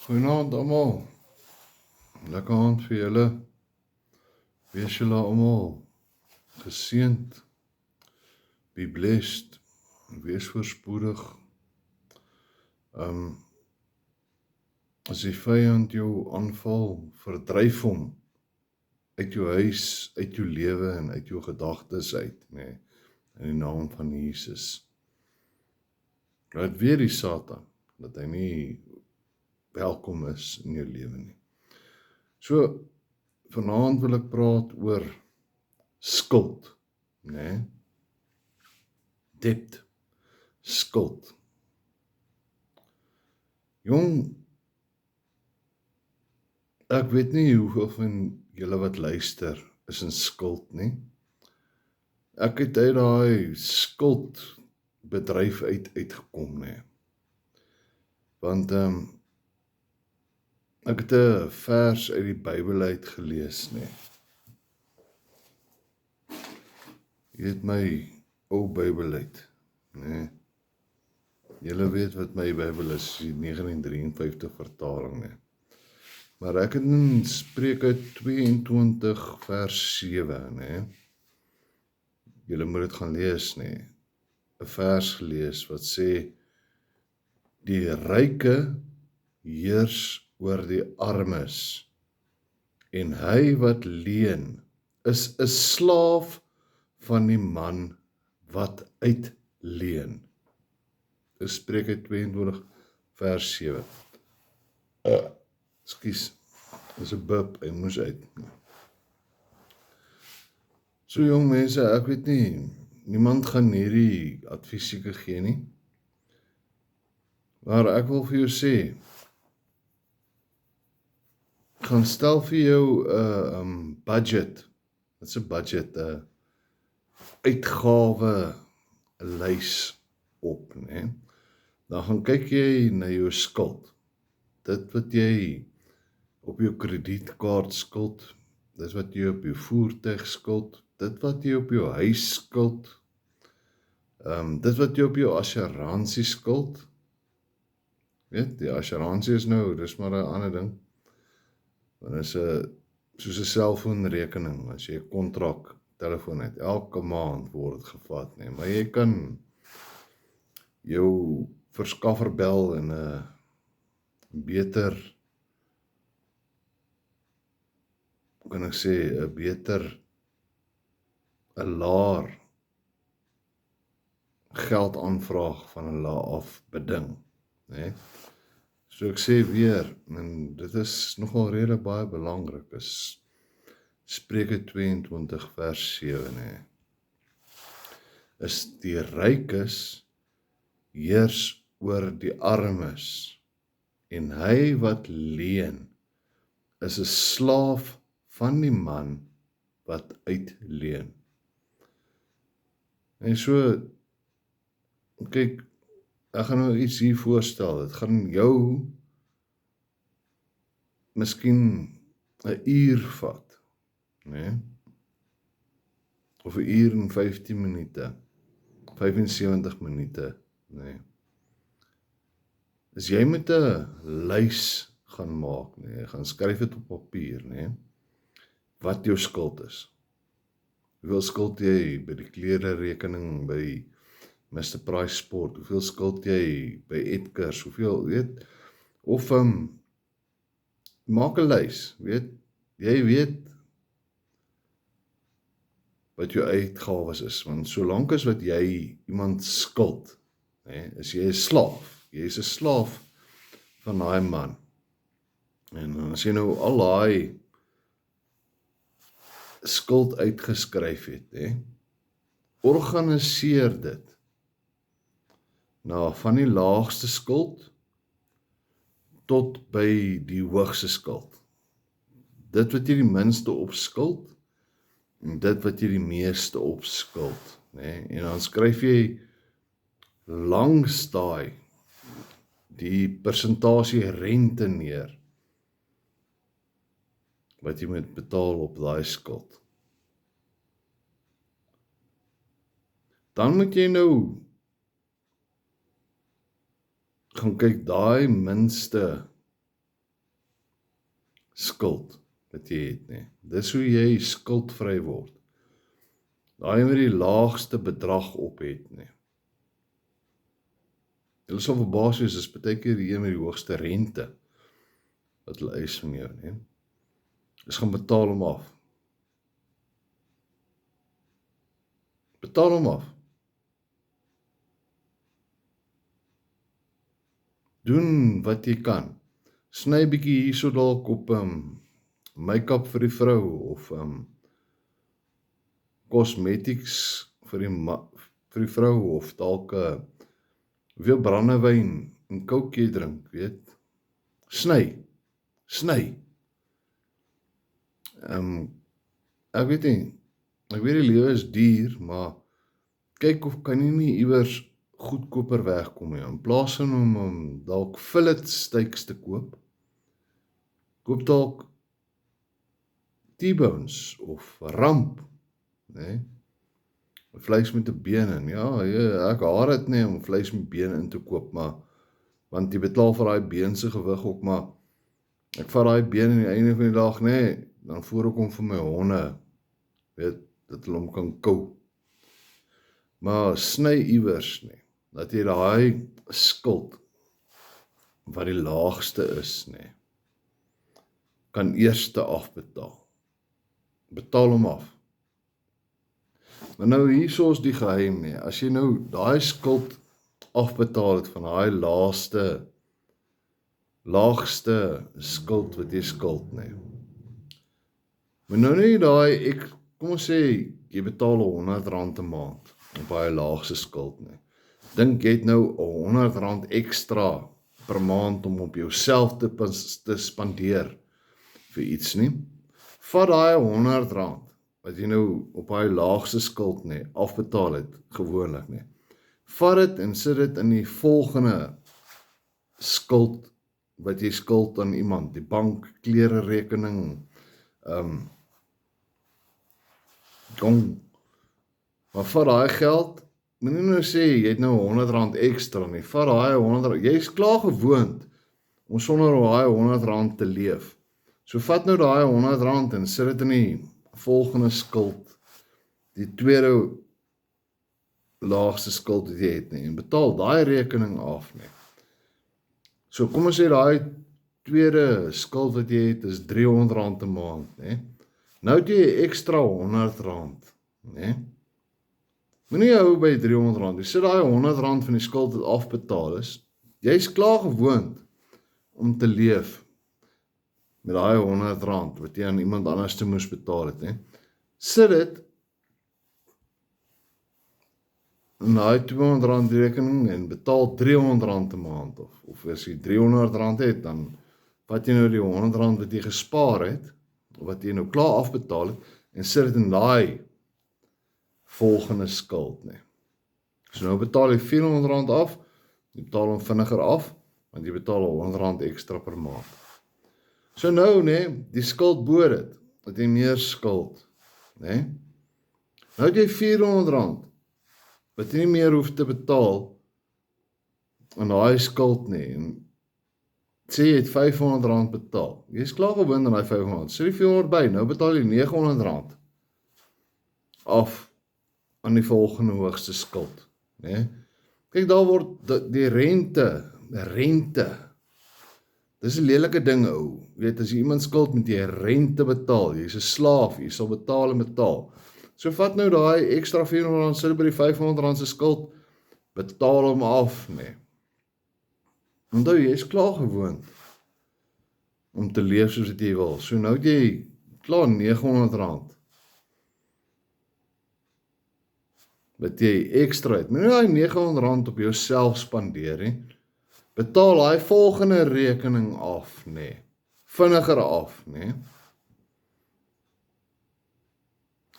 Goeienaand almal. Lekker aand vir julle. Wees julle almal geseënd. Be blessed. Wees voorspoedig. As die vyand jou aanval, verdryf hom uit jou huis, uit jou lewe en uit jou gedagtes uit, nee, in die naam van Jesus. Laat weer die Satan, dat hy nie welkom is in jou lewe nie. So, vanaand wil ek praat oor skuld, nee, debt, skuld. Jong, ek weet nie hoeveel van julle wat luister is in skuld nie. Ek het uit daai skuldbedryf uitgekom, nee. Want ek het 'n vers uit die Bybel uit gelees, nee. Jy het my ou Bybel uit, nee. Julle weet wat my Bybel is, die 1953 vertaling, nee. Maar ek het in Spreuke 22 vers 7, nee. Julle moet dit gaan lees, nee. 'n vers gelees wat sê, die ryke heers oor die armes, en hy wat leen, is 'n slaaf van die man wat uitleen. Dis Spreuke 22 vers 7. Ekskuus, dis 'n burp, hy moes uit. So jong mense, ek weet nie, niemand gaan hierdie advies seker gee nie. Maar ek wil vir jou sê, gaan stel vir jou 'n budget. Wat is 'n budget? 'n uitgawe lys op, né? Dan gaan kyk jy na jou skuld. Dit wat jy op jou kredietkaart skuld, dit wat jy op jou voertuig skuld, dit wat jy op jou huis skuld, dit wat jy op jou assuransie skuld. Weet, die assuransie is nou, dis maar 'n ander ding. Want is soos 'n selfoonrekening, as jy 'n kontrak telefoon het, elke maand word dit gevat, nee. Maar jy kan jou verskaffer bel en 'n beter, hoe kan ek sê, 'n laer geldaanvraag van hulle af beding, né? So ek sê weer, en dit is nogal redelik baie belangrik, is Spreuke 22 vers 7, né? Is die rykes heers oor die armes, en hy wat leen, is 'n slaaf van die man wat uitleen. En so, kyk, ek gaan nou iets hier voorstel, dit gaan jou miskien 'n uur vat, né? Of 'n uur en 15 minute, 75 minute, né? As jy met 'n lys gaan maak, né, gaan skryf dit op papier, né, wat jou skuld is. Hoeveel skuld jy by die klererekening, by Mr. Price Sport, hoeveel skuld jy by Edgars, hoeveel, weet, of maak 'n lys, weet, jy weet wat jou uitgawes is, want solank as wat jy iemand skuld, nee, is jy 'n slaaf, jy is 'n slaaf van daai man. En as jy nou al daai skuld uitgeskryf het, nee, organiseer dit van die laagste skuld tot by die hoogste skuld. Dit wat jy die minste opskuld, en dit wat jy die meeste opskuld, né? En dan skryf jy langs daai die persentasie rente neer wat jy moet betaal op daai skuld. Dan moet jy nou gaan kyk daai minste skuld wat jy het, nee. Dis hoe jy skuldvry word. Daai wat die laagste bedrag op het, nee. Hulle sal verbaas wees, is baie keer die een met die hoogste rente, wat hulle eis van jou, nee. Is gaan betaal hom af. Betaal hom af. Doen wat jy kan. Sny bietjie hierso dalk op make-up vir die vrou, of cosmetics vir die vrou, of dalk hoeveel brandewyn en coke jy drink, weet. Sny. Ek weet nie, ek weet die lewe is duur, maar kyk of kan jy nie iewers goedkoper wegkom nie. In plaas van om dalk fillet steaks te koop dalk T-bones of ramp, nee, vleis met 'n been in. Ja, ek haat dit nie om vleis met been in te koop, maar want jy betaal vir daai been se gewig ook, maar ek vat daai been aan die einde van die dag, nee, dan voer ek hom vir my honde, weet, dat hulle hom kan kou. Maar sny iewers, nee, dat jy daai skuld, wat die laagste is, nee, kan eerste afbetaal. Betaal hom af. Maar nou hierso is die geheim, nee, as jy nou daai skuld afbetaal het van daai laagste skuld wat jy skuld, nee. Maar nou nie daai, kom ons sê, jy betaal R100 'n maand op daai laagste skuld, nee. Dink jy het nou R100 ekstra per maand om op jouself te spandeer vir iets nie. Vat daai R100 wat jy nou op daai laagste skuld, nee, afbetaal het, gewoonlik, nee. Vat dit en sit dit in die volgende skuld wat jy skuld aan iemand, die bank, klere rekening, maar vat daai geld, moenie nou sê, jy het nou R100 ekstra nie, vat daai R100, jy is klaar gewoond om sonder daai R100 te leef. So vat nou daai R100 en sit dit in die volgende skuld, die tweede laagste skuld wat jy het, nie, en betaal daai rekening af, nie. So kom ons sê daai tweede skuld wat jy het is R300 'n maand, nie. Nou het jy ekstra R100, nie. Moenie hou by R300, jy sit daai R100 van die skuld wat afbetaal is, jy is klaar gewoond om te leef met daai R100 wat jy aan iemand anders te moes betaal het, nie. Sit dit in daai R200 rekening en betaal R300 'n maand, of as jy R300 het, dan vat jy nou die R100 wat jy gespaar het, wat jy nou klaar afbetaal het, en sit dit in daai volgende skuld, nee. So nou betaal jy R400 af, jy betaal hom vinniger af, want jy betaal R100 ekstra per maand. So nou, nee, die skuld bo dit, dat jy meer skuld, nee. Nou het jy R400, wat jy nie meer hoef te betaal, aan daai skuld nie, en sê jy het R500 betaal, jy is klaar gewoond aan daai R500, sê die R400 by, nou betaal jy R900 af, aan die volgende hoogste skuld, nee. Kyk, daar word die rente, dis 'n lelike ding, ou, weet, as jy iemand skuld met jy rente betaal, jy is 'n slaaf, jy sal betaal en betaal, so vat nou daai ekstra R400, sit by die R500 se skuld, betaal hom af, nee. Onthou, jy is klaar gewoond om te leef soos wat jy wil, so nou het jy klaar R900 wat jy ekstra het, maar nie daai R900 op jouself spandeer nie, betaal daai volgende rekening af, nee, vinniger af, nee,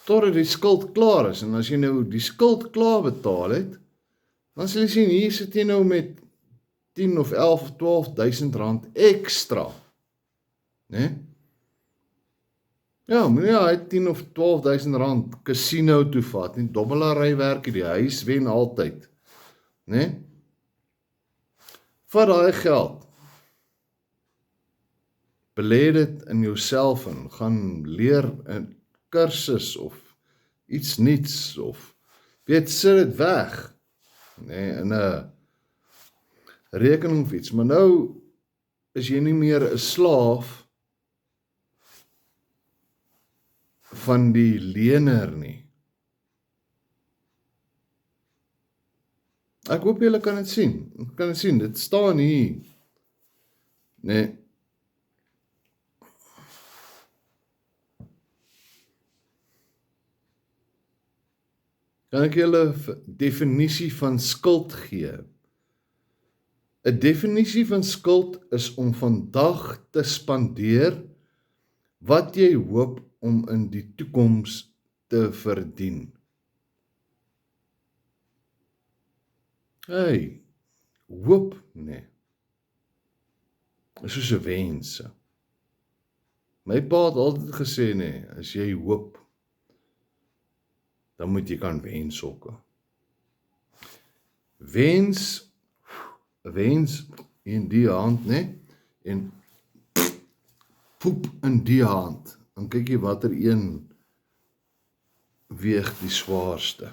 totdat die skuld klaar is, en as jy nou die skuld klaar betaal het, dan sal jy sien, hier sit jy nou met 10 of 11 of 12.000 rand ekstra, nee, ja, moet nie hy 10 of 12.000 rand casino toe vat, nie, dobbelary werk, die huis wen altyd, nee, vat daai geld, belê dit in jouself en gaan leer 'n kursus of iets niets of sit dit weg, in 'n rekening of iets, maar nou is jy nie meer 'n slaaf van die lener nie. Ek hoop julle kan dit sien, dit staan hier, Kan ek julle 'n definisie van skuld gee? 'n Definisie van skuld is om vandag te spandeer wat jy hoop om in die toekoms te verdien. Hey, hoop is soos 'n wens. My pa het altyd gesê as jy hoop, dan moet jy kan wens ook. Wens in die hand, en poep in die hand. Dan kyk jy watter een weeg die swaarste.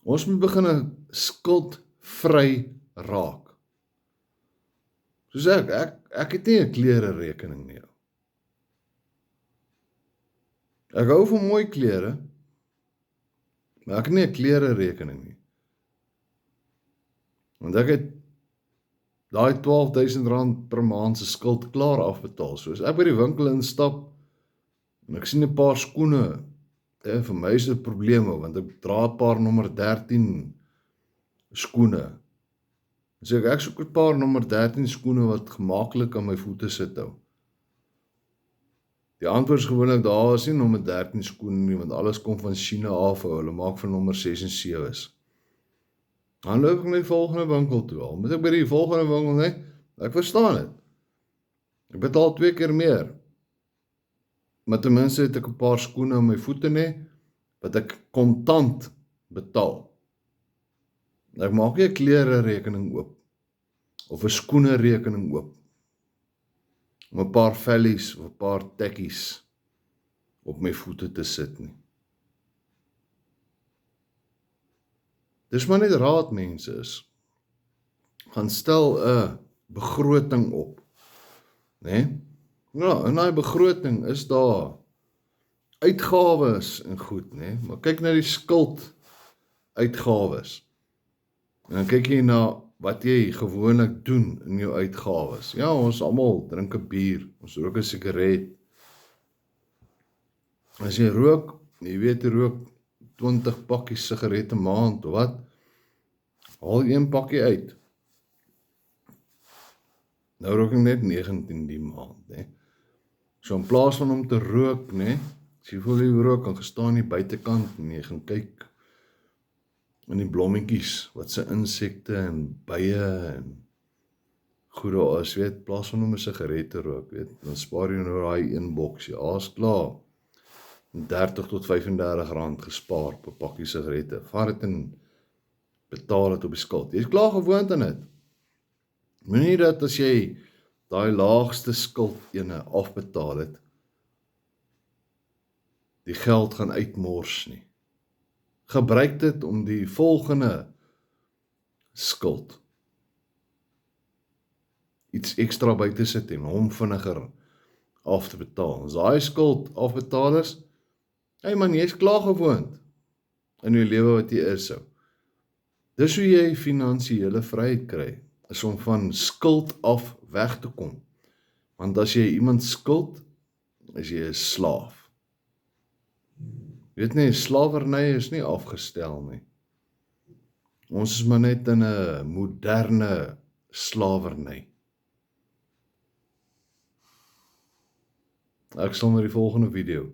Ons moet begin skuldvry raak. Soos ek het nie 'n klere rekening nie. Ek hou van mooi klere, maar ek het nie 'n klere rekening nie. Want ek het daai R12.000 per maand se skuld klaar afbetaal. So as ek by die winkel instap en ek sien 'n paar skoene, vir my is dit probleme, want ek dra 'n paar nommer 13 skoene. So ek soek 'n paar nommer 13 skoene wat gemaklik aan my voete sit hou. Die antwoord is gewoonlik daar is nie nommer 13 skoene nie, want alles kom van China af, hulle maak van nommer 6 en 7's. Dan loop ek na die volgende winkel toe, al moet ek by die volgende winkel, ek verstaan dit. Ek betaal 2 keer meer, maar ten minste het ek 'n paar skoene aan my voete wat ek kontant betaal. Ek maak nie 'n klere rekening oop, of 'n skoene rekening oop, om 'n paar vellies of 'n paar tekkies op my voete te sit nie. Dis maar net raad mense is, gaan stel 'n begroting op, Ja, in daai begroting is daar uitgawes en goed, maar kyk na die skuld uitgawes, en dan kyk jy na wat jy gewoonlik doen in jou uitgawes. Ja, ons almal drink 'n bier, ons rook 'n sigaret. As jy rook, jy weet jy rook 20 pakkies sigarette 'n maand, of wat? Haal 1 pakkie uit. Nou rook ek net 19 die maand, So in plaas van om te rook, as jy voel jy rook, dan gestaan jy buitekant en jy gaan kyk in die blommetjies, wat se insekte en bye en goed daar is, in plaas van om 'n sigaret te rook, dan spaar jy nou daai 1 boks, is klaar, 30 tot 35 rand gespaar per pakkie sigarette, vaar dit en betaal dit op die skuld, jy is klaar gewoond aan dit. Moenie dat as jy daai laagste skuld afbetaal het, die geld gaan uitmors nie. Gebruik dit om die volgende skuld iets ekstra by te sit en hom vinniger af te betaal. As daai skuld afbetaal is, man, jy is klaar gewoond in jou lewe wat jy is. Dis hoe jy finansiële vryheid kry, is om van skuld af weg te kom. Want as jy iemand skuld, is jy 'n slaaf. Slawerny is nie afgestel nie. Ons is maar net in 'n moderne slawerny. Ek sal met die volgende video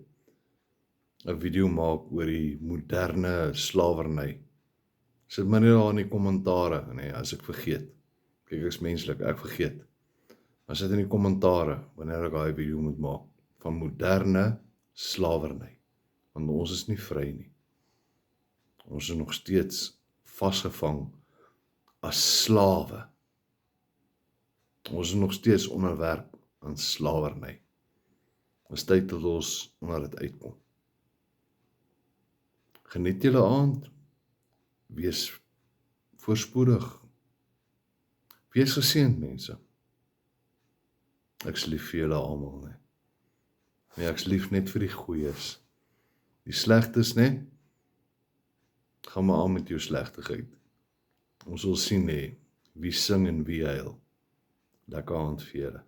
'n video maak oor die moderne slawerny. Sit maar net daar in die kommentare, as ek vergeet. Kyk, ek is menslik, ek vergeet. Maar sit in die kommentare wanneer ek daai video moet maak van moderne slawerny. Want ons is nie vry nie. Ons is nog steeds vasgevang as slawe Ons is nog steeds onderwerp aan slawerny. Dit is tyd dat ons onder dit uitkom. Geniet julle aand, wees voorspoedig, wees geseënd mense. Ek's lief vir julle almal, nee. Nee, ek's lief net vir die goeies. Die slegtes, nee, gaan maar aan met jou slegtigheid. Ons sal sien, nee, wie sing en wie huil. Lekker aand vir julle.